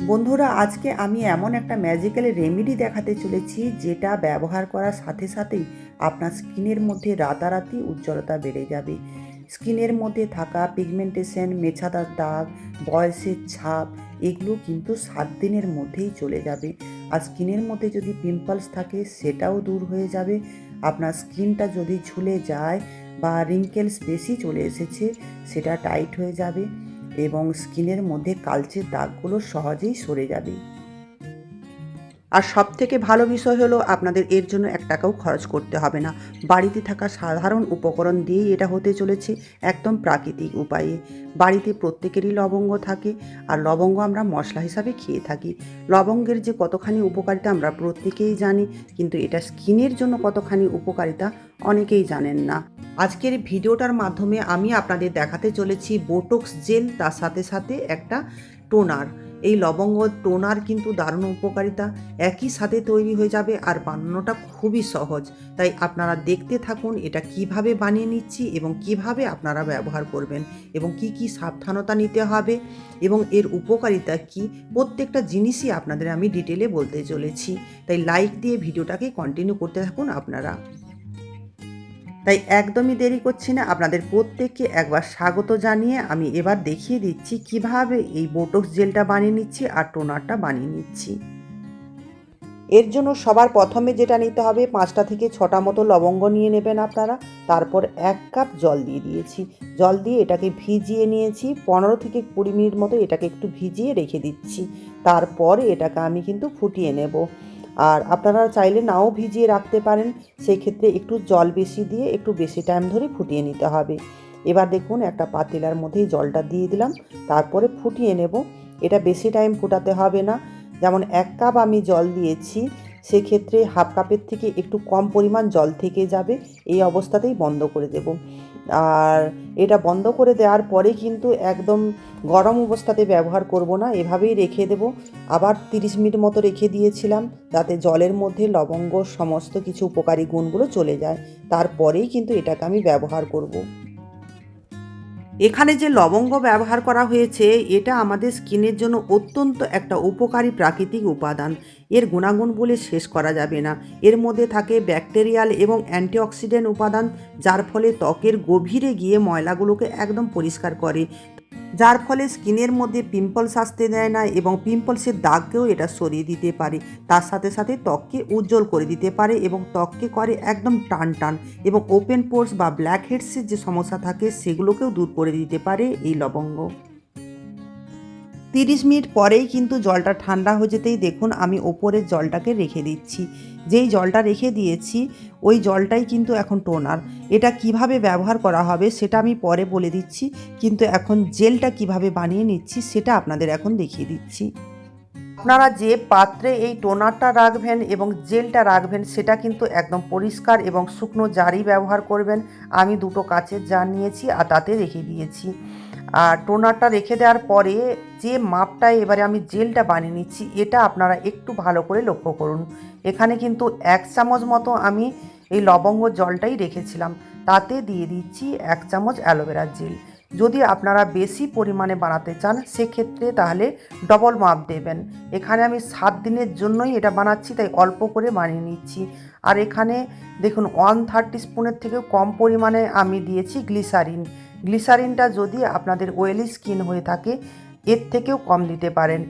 বন্ধুরা, আজকে আমি এমন একটা ম্যাজিক্যাল রেমেডি দেখাতে চলেছি যেটা ব্যবহার করার সাথে সাথেই আপনার স্কিনের মধ্যে রাতারাতি উজ্জ্বলতা বেড়ে যাবে। স্কিনের মধ্যে থাকা পিগমেন্টেশন, মেছাদার দাগ, বয়সের ছাপ এগুলো কিন্তু 7 দিনের মধ্যেই চলে যাবে। আর স্কিনের মধ্যে যদি পিম্পলস থাকে সেটাও দূর হয়ে যাবে। আপনার স্কিনটা যদি ঝুলে যায় বা রিঙ্কেলস বেশি চলে এসেছে সেটা টাইট হয়ে যাবে এবং স্কিনের মধ্যে কালচে দাগগুলো সহজেই সরে যাবে। আর সবথেকে ভালো বিষয় হলো আপনাদের এর জন্য 1 টাকাও খরচ করতে হবে না। বাড়িতে থাকা সাধারণ উপকরণ দিয়েই এটা হতে চলেছে, একদম প্রাকৃতিক উপায়ে। বাড়িতে প্রত্যেকেরই লবঙ্গ থাকে, আর লবঙ্গ আমরা মশলা হিসাবে খেয়ে থাকি। লবঙ্গের যে কতখানি উপকারিতা আমরা প্রত্যেকেই জানি, কিন্তু এটা স্কিনের জন্য কতখানি উপকারিতা অনেকেই জানেন না। আজকের ভিডিওটার মাধ্যমে আমি আপনাদের দেখাতে চলেছি বোটক্স জেল, তার সাথে সাথে একটা টোনার। এই লবঙ্গ টোনার কিন্তু দারুণ উপকারিতা, একই সাথে তৈরি হয়ে যাবে আর বানানোটা খুবই সহজ। তাই আপনারা দেখতে থাকুন এটা কিভাবে বানিয়ে নিচ্ছি এবং কিভাবে আপনারা ব্যবহার করবেন এবং কি কি সাবধানতা নিতে হবে এবং এর উপকারিতা কি, প্রত্যেকটা জিনিসই আপনাদের আমি ডিটেলে বলতে চলেছি। তাই লাইক দিয়ে ভিডিওটাকে কন্টিনিউ করতে থাকুন আপনারা। তাই একদমই দেরি করছি না, আপনাদের প্রত্যেককে একবার স্বাগত জানিয়ে আমি এবার দেখিয়ে দিচ্ছি কিভাবে এই বোটক্স জেলটা বানিয়ে নিচ্ছি আর টোনারটা বানিয়ে নিচ্ছি। এর জন্য সবার প্রথমে যেটা নিতে হবে, 5টা থেকে 6টা মতো লবঙ্গ নিয়ে নেবেন আপনারা। তারপর 1 কাপ জল দিয়ে দিয়েছি। জল দিয়ে এটাকে ভিজিয়ে নিয়েছি, 15 থেকে 20 মিনিট মতো এটাকে একটু ভিজিয়ে রেখে দিচ্ছি। তারপরে এটাকে আমি কিন্তু ফুটিয়ে নেব। আর আপনারা চাইলে নাও ভিজিয়ে রাখতে পারেন, সেই ক্ষেত্রে একটু জল বেশি দিয়ে একটু বেশি টাইম ধরে ফুটিয়ে নিতে হবে। এবার দেখুন একটা পাতিলার মধ্যেই জলটা দিয়ে দিলাম, তারপরে ফুটিয়ে নেব। এটা বেশি টাইম ফোটাতে হবে না। যেমন 1 কাপ আমি জল দিয়েছি, সেক্ষেত্রে হাফ কাপের থেকে একটু কম পরিমাণ জল থেকে যাবে। এই অবস্থাতেই বন্ধ করে দেব। আর এটা বন্ধ করে দেওয়ার পরে কিন্তু একদম গরম অবস্থাতে ব্যবহার করব না, এভাবেই রেখে দেব। আবার 30 মিনিট মতো রেখে দিয়েছিলাম যাতে জলের মধ্যে লবঙ্গ সমস্ত কিছু উপকারী গুণগুলো চলে যায়। তারপরেই কিন্তু এটাকে আমি ব্যবহার করব। এখানে যে লবঙ্গ ব্যবহার করা হয়েছে এটা আমাদের স্কিনের জন্য অত্যন্ত একটা উপকারী প্রাকৃতিক উপাদান। এর গুণাগুণ বলে শেষ করা যাবে না। এর মধ্যে থাকে ব্যাকটেরিয়াল এবং অ্যান্টিঅক্সিডেন্ট উপাদান, যার ফলে ত্বকের গভীরে গিয়ে ময়লাগুলোকে একদম পরিষ্কার করে, যার ফলে স্কিনের মধ্যে পিম্পলস আসতে দেয় না এবং পিম্পলসের দাগকেও এটা সরিয়ে দিতে পারে। তার সাথে সাথে ত্বককে উজ্জ্বল করে দিতে পারে এবং ত্বককে করে একদম টান টান, এবং ওপেন পোর্স বা ব্ল্যাক হেডসের যে সমস্যা থাকে সেগুলোকেও দূর করে দিতে পারে এই লবঙ্গ। 30 মিনিট পরেই কিন্তু জলটা ঠান্ডা হয়ে যেতেই দেখুন আমি ওপরের জলটাকে রেখে দিচ্ছি। যেই জলটা রেখে দিয়েছি ওই জলটাই কিন্তু এখন টোনার। এটা কিভাবে ব্যবহার করা হবে সেটা আমি পরে বলে দিচ্ছি, কিন্তু এখন জেলটা কিভাবে বানিয়ে নিচ্ছি সেটা আপনাদের এখন দেখিয়ে দিচ্ছি। আপনারা যে পাত্রে এই টোনারটা রাখবেন এবং জেলটা রাখবেন সেটা কিন্তু একদম পরিষ্কার এবং শুকনো জারই ব্যবহার করবেন। আমি 2টো কাচের জার নিয়েছি আর তাতে রেখে দিয়েছি। আর টোনারটা রেখে দেওয়ার পরে যে মাপটায় এবারে আমি জেলটা বানিয়ে নিচ্ছি এটা আপনারা একটু ভালো করে লক্ষ্য করুন। এখানে কিন্তু 1 চামচ মতো আমি এই লবঙ্গ জলটাই রেখেছিলাম, তাতে দিয়ে দিচ্ছি 1 চামচ অ্যালোভেরা জেল। যদি আপনারা বেশি পরিমাণে বানাতে চান সেক্ষেত্রে তাহলে ডবল মাপ দেবেন। এখানে আমি 7 দিনের জন্যই এটা বানাচ্ছি, তাই অল্প করে বানিয়ে নিচ্ছি। আর এখানে দেখুন 1/3 স্পুনের থেকেও কম পরিমাণে আমি দিয়েছি গ্লিসারিন। গ্লিসারিনটা যদি আপনাদের অয়েলি স্কিন হয়ে থাকে এর থেকেও কম দিতে পারেন।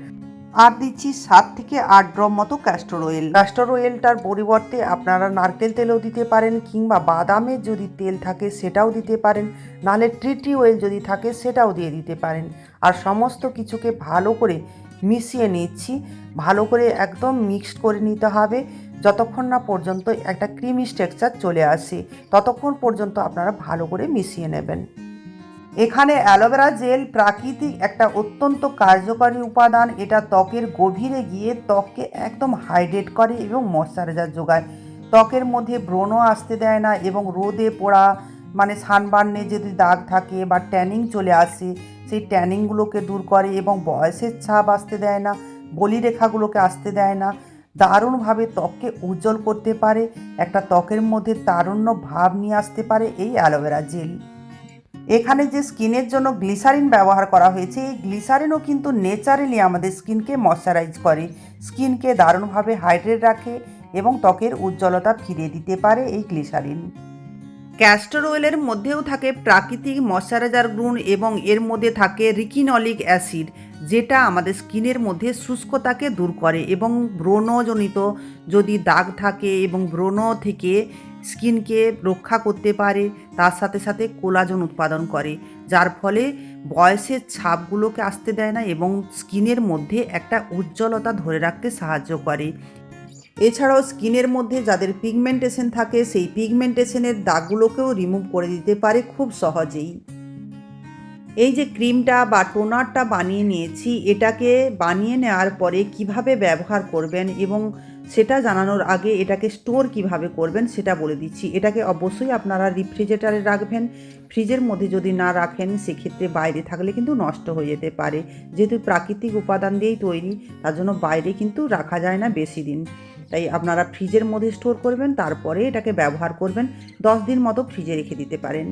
আর দিচ্ছি 7 থেকে 8 ড্রপ মতো ক্যাস্টর অয়েল। ক্যাস্টর অয়েলটার পরিবর্তে আপনারা নারকেল তেলও দিতে পারেন, কিংবা বাদামের যদি তেল থাকে সেটাও দিতে পারেন, নাহলে ট্রি অয়েল যদি থাকে সেটাও দিয়ে দিতে পারেন। আর সমস্ত কিছুকে ভালো করে মিশিয়ে নিচ্ছি। ভালো করে একদম মিক্সড করে নিতে হবে যতক্ষণ না পর্যন্ত একটা ক্রিমি টেক্সচার চলে আসে, ততক্ষণ পর্যন্ত আপনারা ভালো করে মিশিয়ে নেবেন। এখানে অ্যালোভেরা জেল প্রাকৃতিক একটা অত্যন্ত কার্যকরী উপাদান। এটা ত্বকের গভীরে গিয়ে ত্বককে একদম হাইড্রেট করে এবং ময়শ্চারাইজার যোগায়। ত্বকের মধ্যে ব্রণ আসতে দেয় না এবং রোদে পোড়া মানে সানবার্নে যদি দাগ থাকে বা ট্যানিং চলে আসে সেই ট্যানিংগুলোকে দূর করে এবং বয়সের ছাপ আসতে দেয় না, বলিরেখাগুলোকে আসতে দেয় না। দারুণভাবে ত্বককে উজ্জ্বল করতে পারে, একটা ত্বকের মধ্যে তারুণ্য ভাব নিয়ে আসতে পারে এই অ্যালোভেরা জেল। এখানে যে স্কিনের জন্য গ্লিসারিন ব্যবহার করা হয়েছে, এই গ্লিসারিনও কিন্তু নেচারালি আমাদের স্কিনকে ময়শ্চারাইজ করে, স্কিনকে দারুণভাবে হাইড্রেট রাখে এবং ত্বকের উজ্জ্বলতা ফিরিয়ে দিতে পারে এই গ্লিসারিন। ক্যাস্টর অয়েলের মধ্যেও থাকে প্রাকৃতিক ময়শ্চারাইজার গুণ এবং এর মধ্যে থাকে রিকিনলিক অ্যাসিড, যেটা আমাদের স্কিনের মধ্যে শুষ্কতাকে দূর করে এবং ব্রণজনিত যদি দাগ থাকে এবং ব্রণ থেকে স্কিনকে রক্ষা করতে পারে, তার সাথে সাথে কোলাজেন উৎপাদন করে, যার ফলে বয়সের ছাপগুলোকে আসতে দেয় না এবং স্কিনের মধ্যে একটা উজ্জ্বলতা ধরে রাখতে সাহায্য করে। এছাড়াও স্কিনের মধ্যে যাদের পিগমেন্টেশন থাকে, সেই পিগমেন্টেশনের দাগগুলোকেও রিমুভ করে দিতে পারে খুব সহজেই। এই যে ক্রিমটা বা টোনারটা বানিয়ে নিয়েছি, এটাকে বানিয়ে নেওয়ার পরে কিভাবে ব্যবহার করবেন এবং সেটা জানানোর আগে এটাকে স্টোর কিভাবে করবেন সেটা বলে দিচ্ছি। এটাকে অবশ্যই আপনারা রেফ্রিজারেটরে রাখবেন। ফ্রিজের মধ্যে যদি না রাখেন সেক্ষেত্রে বাইরে থাকলে কিন্তু নষ্ট হয়ে যেতে পারে। যেহেতু প্রাকৃতিক উপাদান দিয়েই তৈরি, তার জন্য বাইরে কিন্তু রাখা যায় না বেশি দিন। তাই আপনারা ফ্রিজের মধ্যে স্টোর করবেন, তারপরে এটাকে ব্যবহার করবেন। 10 দিন মতো ফ্রিজে রেখে দিতে পারেন।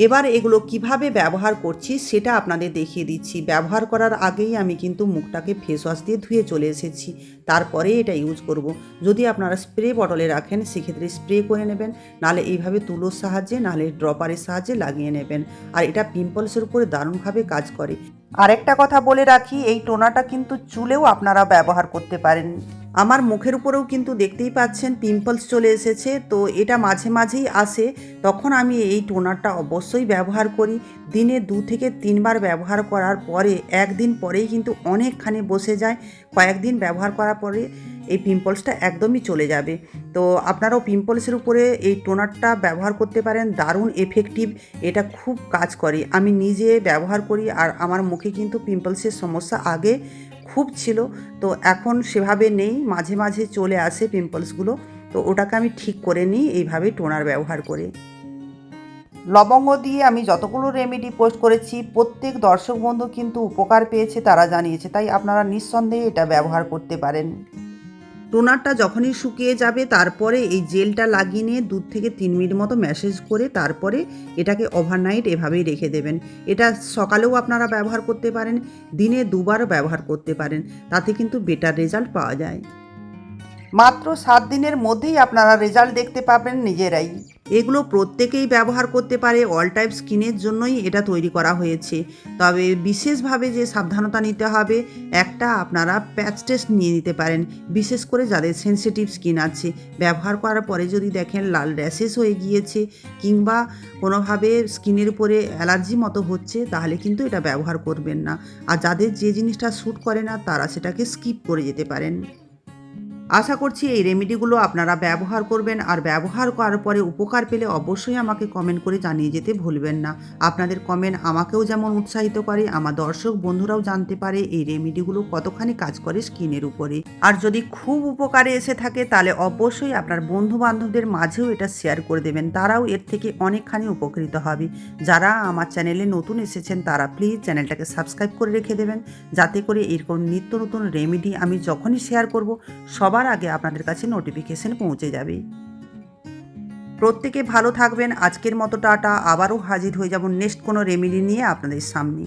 এবার এগুলো কিভাবে ব্যবহার করছি সেটা আপনাদের দেখিয়ে দিচ্ছি। ব্যবহার করার আগেই আমি কিন্তু মুখটাকে ফেস ওয়াশ দিয়ে ধুয়ে চলে এসেছি, তারপরে এটা ইউজ করব। যদি আপনারা স্প্রে বটলে রাখেন সেক্ষেত্রে স্প্রে করে নেবেন, নাহলে এইভাবে তুলোর সাহায্যে, নাহলে ড্রপারের সাহায্যে লাগিয়ে নেবেন। আর এটা পিম্পলসের উপরে দারুণভাবে কাজ করে। আরেকটা কথা বলে রাখি, এই টোনাটা কিন্তু চুলেও আপনারা ব্যবহার করতে পারেন। আমার মুখের উপরেও কিন্তু দেখতেই পাচ্ছেন পিম্পলস চলে এসেছে, তো এটা মাঝে মাঝেই আসে, তখন আমি এই টোনারটা অবশ্যই ব্যবহার করি। দিনে 2 থেকে 3 বার ব্যবহার করার পরে একদিন পরেই কিন্তু অনেকখানি বসে যায়। কয়েকদিন ব্যবহার করার পরে এই পিম্পলসটা একদমই চলে যাবে। তো আপনারাও পিম্পলসের উপরে এই টোনারটা ব্যবহার করতে পারেন, দারুণ এফেক্টিভ, এটা খুব কাজ করে। আমি নিজে ব্যবহার করি আর আমার মুখে কিন্তু পিম্পলসের সমস্যা আগে খুব ছিল, তো এখন সেভাবে নেই, মাঝে মাঝে চলে আসে পিম্পলসগুলো, তো ওটাকে আমি ঠিক করে নিই এইভাবে টোনার ব্যবহার করে। লবঙ্গ দিয়ে আমি যতগুলো রেমেডি পোস্ট করেছি প্রত্যেক দর্শক বন্ধু কিন্তু উপকার পেয়েছে, তারা জানিয়েছে, তাই আপনারা নিঃসন্দেহে এটা ব্যবহার করতে পারেন। টোনারটা যখনই শুকিয়ে যাবে তারপরে এই জেলটা লাগিয়ে নিয়ে 2 থেকে 3 মিনিট মতো ম্যাসেজ করে তারপরে এটাকে ওভারনাইট এভাবেই রেখে দেবেন। এটা সকালেও আপনারা ব্যবহার করতে পারেন, দিনে 2 বারও ব্যবহার করতে পারেন, তাতে কিন্তু বেটার রেজাল্ট পাওয়া যায়। মাত্র 7 দিনের মধ্যেই আপনারা রেজাল্ট দেখতে পাবেন নিজেরাই। এগুলো প্রত্যেকেই ব্যবহার করতে পারে, অল টাইপ স্কিনের জন্যই এটা তৈরি করা হয়েছে। তবে বিশেষভাবে যে সাবধানতা নিতে হবে, একটা আপনারা প্যাচ টেস্ট নিয়ে নিতে পারেন, বিশেষ করে যাদের সেনসিটিভ স্কিন আছে। ব্যবহার করার পরে যদি দেখেন লাল র্যাশেস হয়ে গিয়েছে কিংবা কোনোভাবে স্কিনের উপরে অ্যালার্জি মতো হচ্ছে, তাহলে কিন্তু এটা ব্যবহার করবেন না। আর যাদের যে জিনিসটা স্যুট করে না তারা সেটাকে স্কিপ করে যেতে পারেন। আশা করছি এই রেমেডিগুলো আপনারা ব্যবহার করবেন, আর ব্যবহার করার পরে উপকার পেলে অবশ্যই আমাকে কমেন্ট করে জানিয়ে যেতে ভুলবেন না। আপনাদের কমেন্ট আমাকেও যেমন উৎসাহিত করে, আমার দর্শক বন্ধুরাও জানতে পারে এই রেমেডিগুলো কতখানি কাজ করে স্কিনের উপরে। আর যদি খুব উপকারে এসে থাকে তাহলে অবশ্যই আপনার বন্ধু বান্ধবদের মাঝেও এটা শেয়ার করে দেবেন, তারাও এর থেকে অনেকখানি উপকৃত হবে। যারা আমার চ্যানেলে নতুন এসেছেন তারা প্লিজ চ্যানেলটাকে সাবস্ক্রাইব করে রেখে দেবেন, যাতে করে এরকম নিত্য নতুন রেমেডি আমি যখনই শেয়ার করব সবার আগে আপনাদের কাছে নোটিফিকেশন পৌঁছে যাবে। প্রত্যেকে ভালো থাকবেন। আজকের মতো টাটা। আবারও হাজির হয়ে যাব নেক্সট কোনো রেমেডি নিয়ে আপনাদের সামনে।